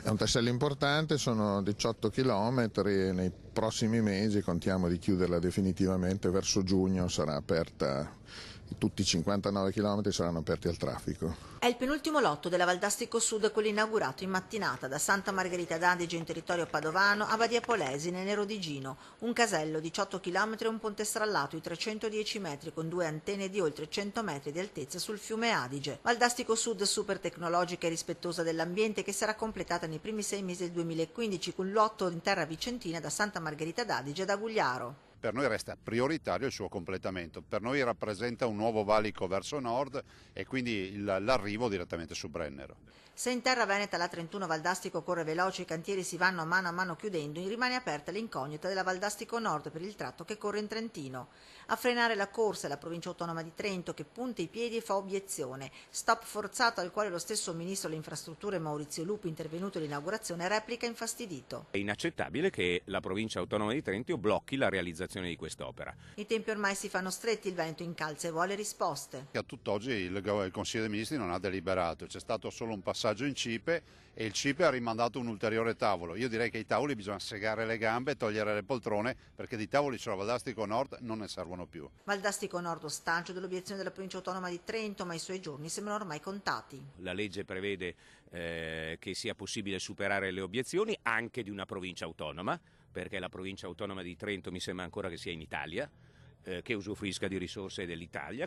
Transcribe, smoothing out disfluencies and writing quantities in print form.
È un tassello importante, sono 18 chilometri, nei prossimi mesi contiamo di chiuderla definitivamente, verso giugno sarà aperta, tutti i 59 chilometri saranno aperti al traffico. È il penultimo lotto della Valdastico Sud, quello inaugurato in mattinata da Santa Margherita d'Adige in territorio padovano a Badia Polesine, nel Rodigino. Un casello, 18 km e un ponte strallato di 310 metri con due antenne di oltre 100 metri di altezza sul fiume Adige. Valdastico Sud super tecnologica e rispettosa dell'ambiente che sarà completata nei primi 6 mesi del 2015 con lotto in terra vicentina da Santa Margherita d'Adige ad Agugliaro. Per noi resta prioritario il suo completamento, per noi rappresenta un nuovo valico verso nord e quindi l'arrivo direttamente su Brennero. Se in terra veneta la 31 Valdastico corre veloce e i cantieri si vanno a mano chiudendo, rimane aperta l'incognita della Valdastico Nord per il tratto che corre in Trentino. A frenare la corsa è la provincia autonoma di Trento che punta i piedi e fa obiezione. Stop forzato al quale lo stesso ministro delle infrastrutture Maurizio Lupi, intervenuto all'inaugurazione, replica infastidito. È inaccettabile che la provincia autonoma di Trento blocchi la realizzazione di quest'opera. I tempi ormai si fanno stretti, il Veneto incalza e vuole risposte. A tutt'oggi il Consiglio dei Ministri non ha deliberato, c'è stato solo un passaggio in CIPE e il CIPE ha rimandato un ulteriore tavolo. Io direi che ai tavoli bisogna segare le gambe e togliere le poltrone perché di tavoli sulla Valdastico Nord non ne servono più. Valdastico Nord ostaggio dell'obiezione della provincia autonoma di Trento, ma i suoi giorni sembrano ormai contati. La legge prevede che sia possibile superare le obiezioni anche di una provincia autonoma, perché la provincia autonoma di Trento mi sembra ancora che sia in Italia, che usufruisca di risorse dell'Italia.